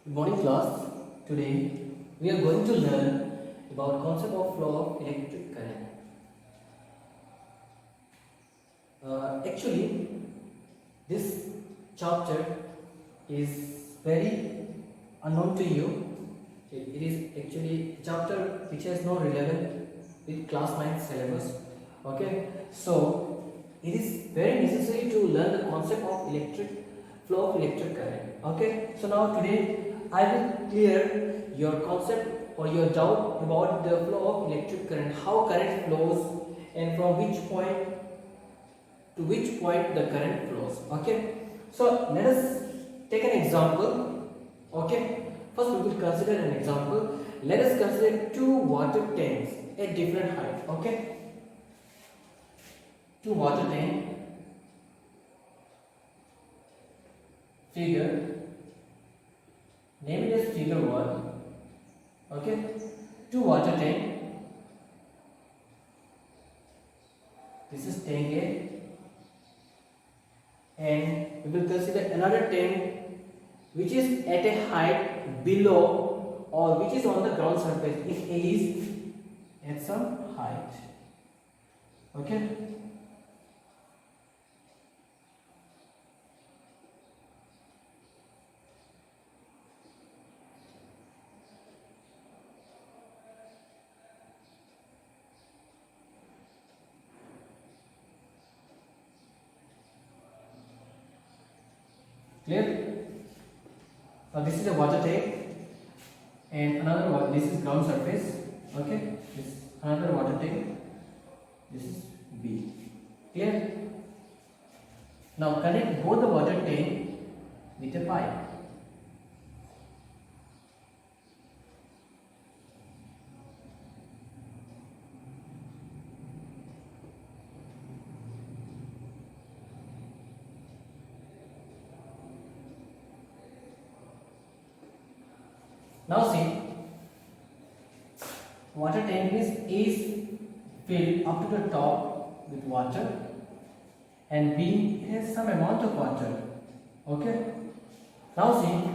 Good morning class. Today we are going to learn about concept of flow of electric current. Actually, this chapter is very unknown to you. It is actually a chapter which has no relevance with class 9 syllabus. Okay, so it is very necessary to learn the concept of flow of electric current. Okay, so now today I will clear your concept or your doubt about the flow of electric current, how current flows and from which point to which point the current flows. Okay, so let us take an example. Okay, first we will consider an example. Let us consider two water tanks at different height. Okay, two water tank, figure, name it as figure 1. Okay, two water tank. This is tank A, and we will consider another tank which is at a height below or which is on the ground surface. If A is at some height. Okay. Clear? Now this is a water tank and another one. This is ground surface. Okay, this is another water tank. This is B. Clear? Now connect both the water tank with a pipe. Now see, water tank is filled up to the top with water and B has some amount of water. Okay. Now see,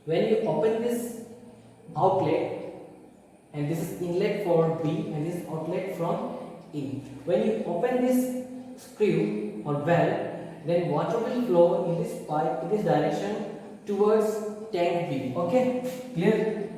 when you open this outlet, and this is inlet for B and this is outlet from A. When you open this screw or valve, then water will flow in this pipe in this direction towards tank B. Okay, clear?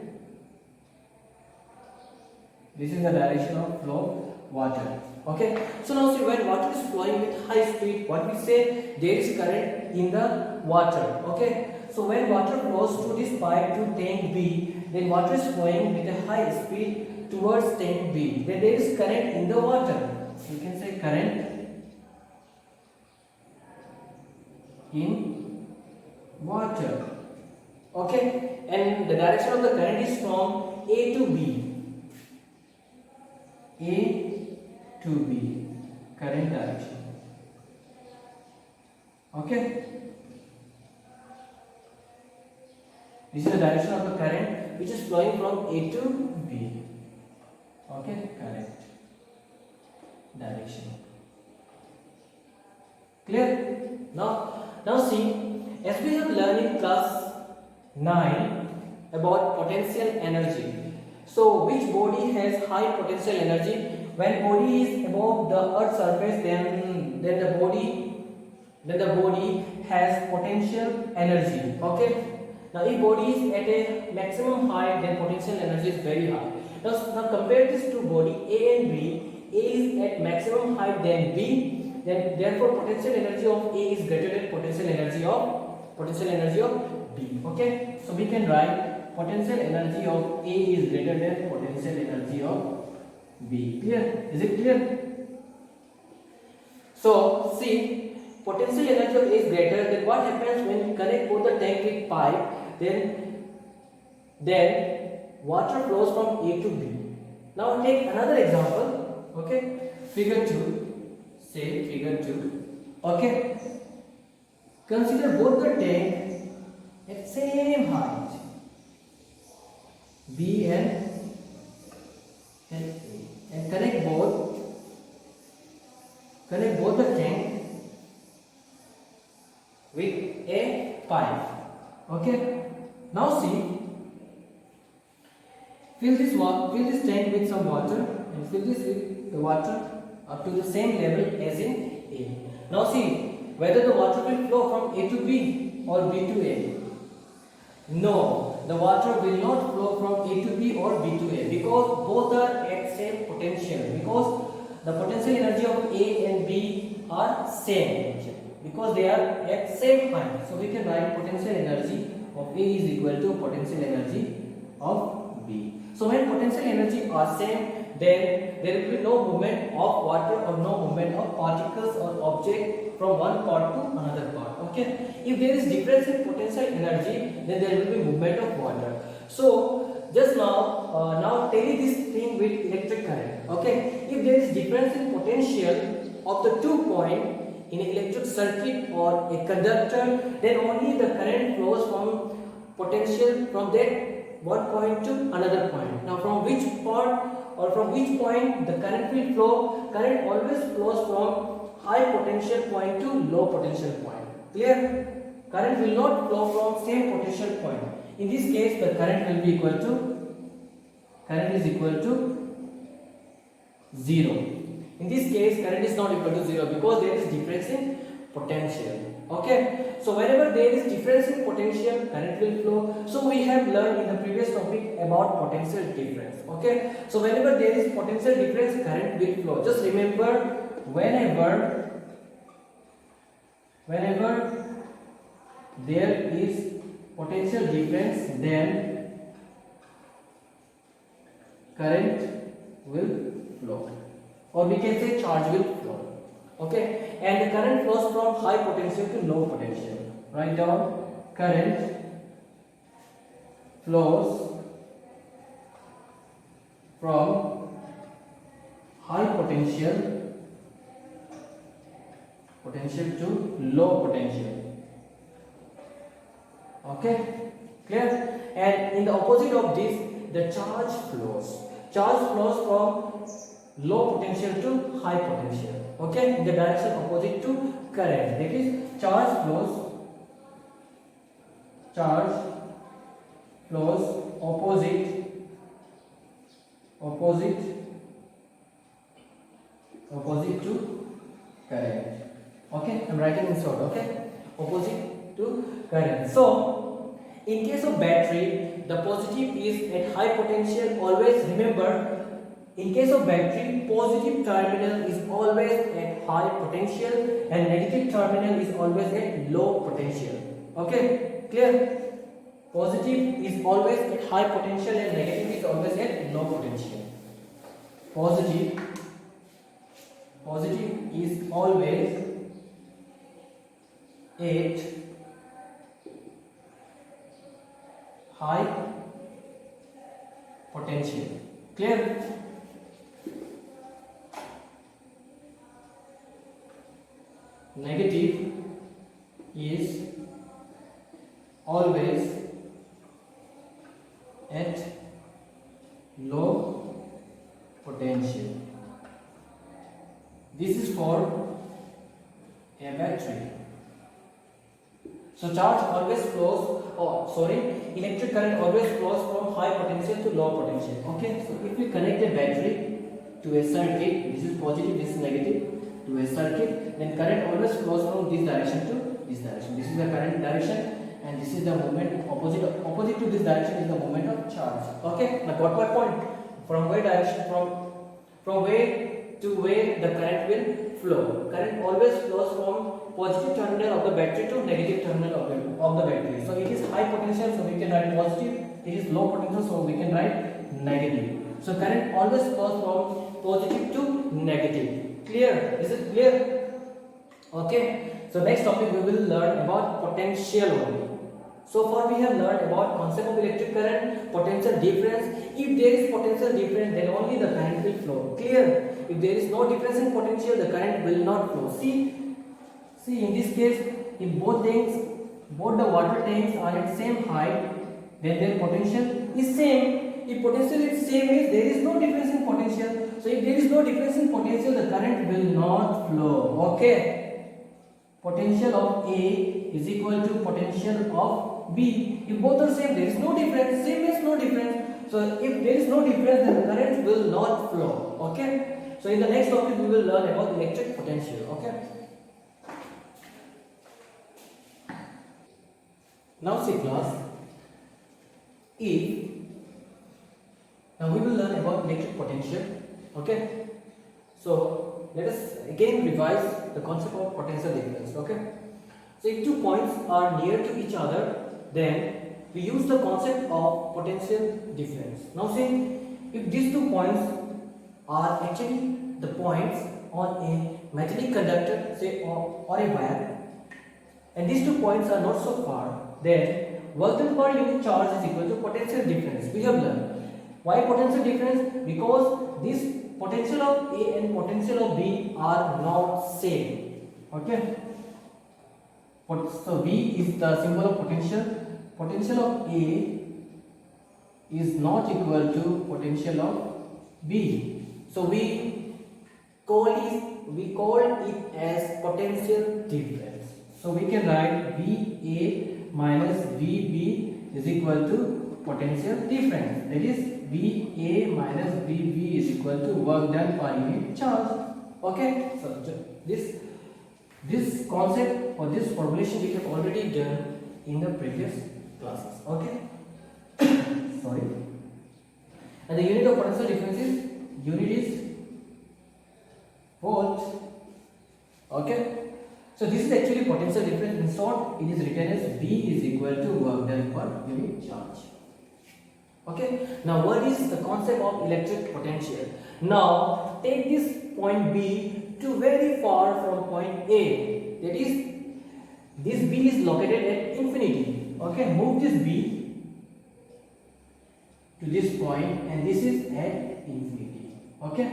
This is the direction of flow water. Okay, so now see, when water is flowing with high speed, what we say, there is current in the water. Okay, so when water flows through this pipe to tank B, then water is flowing with a high speed towards tank B. Then there is current in the water. So you can say current in water. Okay, and the direction of the current is from A to B. A to B, current direction. Okay, this is the direction of the current which is flowing from A to B. Okay, current direction. Clear? Now see, as we have learned in class 9 about potential energy. So which body has high potential energy? When body is above the earth's surface, then the body has potential energy. Okay. Now if body is at a maximum height, then potential energy is very high. Now compare these two body A and B. A is at maximum height than B. Then therefore potential energy of A is greater than potential energy of B. Okay, so we can write potential energy of A is greater than potential energy of B. Clear? Is it clear? So see, potential energy of A is greater. Then what happens when we connect both the tank with pipe? Then water flows from A to B. Now take another example. Okay, figure 2. Say figure 2. Okay, consider both the tank at same height, B and A, and connect both the tank with a pipe. Okay, Now see, fill this tank with some water and fill this with the water up to the same level as in A. Now see whether the water will flow from A to B or B to A. No, the water will not flow from A to B or B to A because both are at same potential, because the potential energy of A and B are same because they are at same height. So we can write potential energy of A is equal to potential energy of B. So when potential energy are same, then there will be no movement of water or no movement of particles or object from one part to another part. Okay. If there is difference in potential energy, then there will be movement of water. So just now tally this thing with electric current. Okay. If there is difference in potential of the 2 points in an electric circuit or a conductor, then only the current flows from potential from that one point to another point. Now from which part or from which point the current will flow? Current always flows from high potential point to low potential point. Clear? Current will not flow from same potential point. In this case, the current will be equal to 0. In this case, current is not equal to 0 because there is difference in potential. Okay. So whenever there is difference in potential, current will flow. So we have learned in the previous topic about potential difference. Okay. So whenever there is potential difference, current will flow. Just remember, whenever there is potential difference, then current will flow, or we can say charge will flow. Okay, and the current flows from high potential to low potential. Write down, current flows from high potential to low potential. Okay, clear? And in the opposite of this, the charge flows. Charge flows from low potential to high potential. Okay, in the direction opposite to current. That is, charge flows opposite to current. Okay, I'm writing in short. Okay, opposite to current. So in case of battery, the positive is at high potential. Always remember, in case of battery, positive terminal is always at high potential and negative terminal is always at low potential. Okay, clear? Positive is always at high potential and negative is always at low potential. Positive is always at high potential. Clear? Negative is always at low potential. This is for a battery. So charge always flows, electric current always flows from high potential to low potential. Okay, so if we connect a battery to a circuit, this is positive, this is negative, to a circuit, then current always flows from this direction to this direction. This is the current direction and this is the movement opposite to this direction is the movement of charge. Okay, now got my point? From where direction, from where to where the current will flow. Current always flows from positive terminal of the battery to negative terminal of the battery. So it is high potential, so we can write positive. It is low potential, so we can write negative. So current always flows from positive to negative. Clear? Is it clear? Okay. So next topic we will learn about potential only. So far we have learned about concept of electric current, potential difference. If there is potential difference, then only the current will flow. Clear? If there is no difference in potential, the current will not flow. See in this case, if both the water tanks are at same height, then their potential is same. If potential is same, means there is no difference in potential. So if there is no difference in potential, the current will not flow. Okay. Potential of A is equal to potential of B. If both are same, there is no difference. Same means no difference. So if there is no difference, then the current will not flow. Okay. So in the next topic we will learn about electric potential. Okay. Now see class. Now we will learn about electric potential. Okay. So let us again revise the concept of potential difference. Okay. So if two points are near to each other, then we use the concept of potential difference. Now see, if these 2 points are actually the points on a metallic conductor, say or a wire, and these 2 points are not so far, then work done per unit charge is equal to potential difference. We have learned. Why potential difference? Because this potential of A and potential of B are not same. Okay. So V is the symbol of potential. Potential of A is not equal to potential of B. So we call it as potential difference. So we can write VA minus VB is equal to potential difference. That is VA minus VB is equal to work done per unit charge. Okay. So this concept or this formulation we have already done in the previous classes. Okay. Sorry. And the unit of potential difference is volts. Okay. So this is actually potential difference. In short, it is written as V is equal to work done per unit charge. Okay. Now what is the concept of electric potential? Now take this point B to very far from point A. That is, this B is located at infinity. Okay, move this B to this point, and this is at infinity. Okay.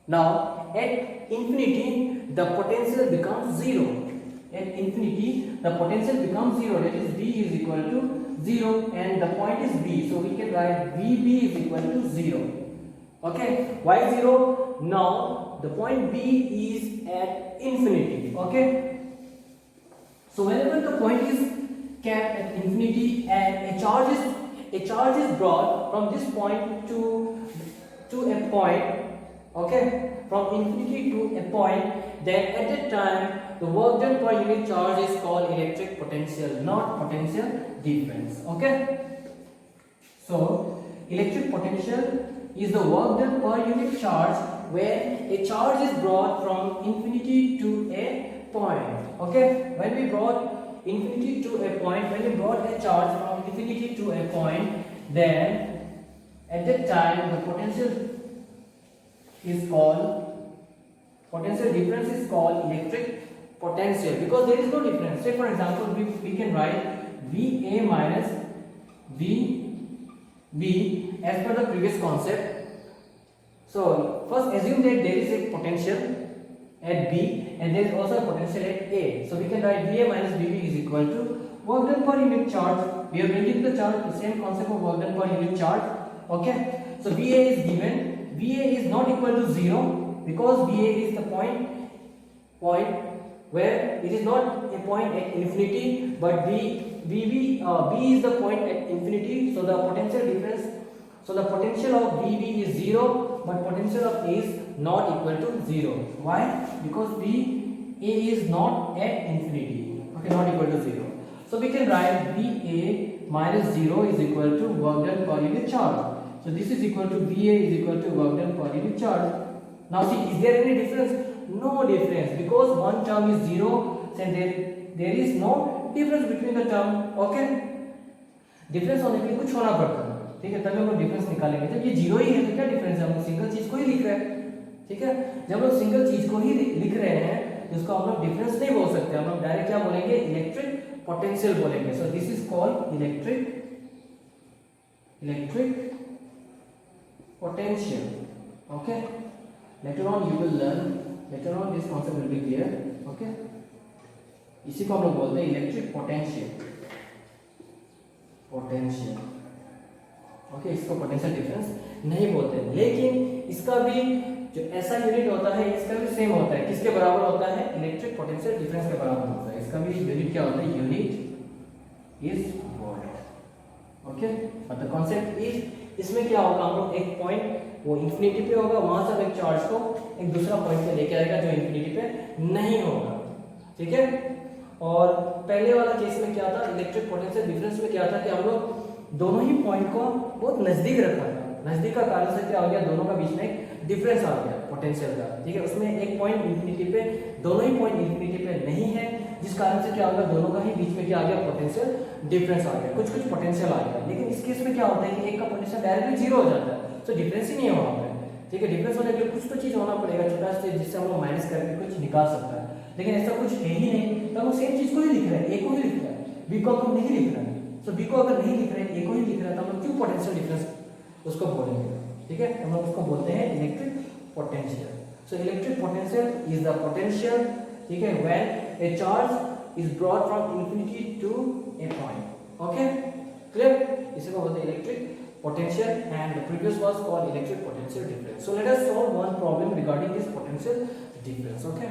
Now at infinity the potential becomes 0. At infinity the potential becomes 0. That is V is equal to 0, and the point is B. So we can write VB is equal to 0. Okay, why 0? Now the point B is at infinity. Okay, so whenever the point is kept at infinity and a charge is brought from this point to a point, okay, from infinity to a point, then at that time the work done per unit charge is called electric potential, not potential difference. Okay, so electric potential is the work done per unit charge where a charge is brought from infinity to a point. Okay, when we brought infinity to a point, when we brought a charge from infinity to a point, then at that time the potential difference is called electric potential, because there is no difference. Say for example, we can write VA minus VB as per the previous concept. So first assume that there is a potential at B and there is also a potential at A. So we can write VA minus VB is equal to work done per unit charge. We are bringing the charge, the same concept of work done per unit charge. Okay. So VA is given. VA is not equal to 0 because VA is the point where it is not a point at infinity, but B is the point at infinity. So the potential difference, so the potential of VB is 0, but potential of A is not equal to 0. Why? Because VA is not at infinity. Okay, not equal to 0. So we can write VA minus 0 is equal to work done per unit charge. So this is equal to VA is equal to work done per unit charge. Now see, is there any difference? No difference, because one term is 0 and there is no difference between the term. Okay, difference होने के लिए कुछ होना पड़ता है. ठीक है, तभी हम लोग डिफरेंस निकालेंगे. जब ये 0 ही है तो क्या डिफरेंस है? हम लोग सिंगल चीज को ही लिख रहे हैं. ठीक है, जब हम लोग सिंगल चीज को ही लिख रहे हैं तो उसको हम लोग डिफरेंस नहीं बोल सकते. हम लोग डायरेक्ट क्या बोलेंगे? इलेक्ट्रिक पोटेंशियल बोलेंगे. So this is called electric potential. Okay, later on you will learn, later on this concept will be clear. Okay, इसी को हम लोग बोलते हैं इलेक्ट्रिक पोटेंशियल. ओके, इसको पोटेंशियल डिफरेंस नहीं बोलते, लेकिन इसका भी जो ऐसा यूनिट होता है इसका भी सेम होता है. किसके बराबर होता है? इलेक्ट्रिक पोटेंशियल डिफरेंस के बराबर होता है. इसका भी यूनिट क्या होता है? Unit is volt. Okay, but the concept is, इसमें क्या होगा, हम लोग एक पॉइंट वो इंफिनिटी पे होगा, वहां से हम एक चार्ज को एक दूसरा पॉइंट पे लेके आएगा जो इंफिनिटी पे नहीं होगा, ठीक है। और पहले वाला केस में क्या था, इलेक्ट्रिक पोटेंशियल डिफरेंस में क्या था कि हम लोग दोनों ही पॉइंट को बहुत नजदीक रखा था, नजदीक का कारण से क्या हो गया, दोनों का बीच में एक डिफरेंस आ गया पोटेंशियल का, ठीक है। उसमें एक पॉइंट इंफिनिटी पे, दोनों ही पॉइंट इंफिनिटी पे नहीं है, जिस कारण से क्या होगा, दोनों का ही बीच में क्या आ गया, पोटेंशियल डिफरेंस आ गया, कुछ कुछ पोटेंशियल आ गया। लेकिन इस केस में क्या होता है कि एक का पोटेंशियल डायरेक्टली जीरो हो जाता है, तो डिफरेंस ही नहीं है वहां पे, ठीक है। डिफरेंस होने के लिए कुछ तो चीज होना पड़ेगा छोटा सा, जिससे हम लोग माइनस करके कुछ निकाल सकता है, लेकिन ऐसा कुछ है ही नहीं, तो हम सेम चीज को ही लिख रहे हैं, ए को ही लिख रहे हैं, बी को हम नहीं लिख रहे हैं। तो बी को अगर नहीं लिख रहे हैं, ए को ही लिख रहे हैं, तो हम लोग क्यों पोटेंशियल डिफरेंस उसको बोलेंगे, ठीक है। हम लोग उसको बोलते हैं electric potential. So electric potential is the potential, ठीक है, when a charge is brought from infinity to a point. Okay, clear, इसी को बोलते हैं electric potential, and the previous was called electric potential difference. So let us solve one problem regarding this potential difference. Okay.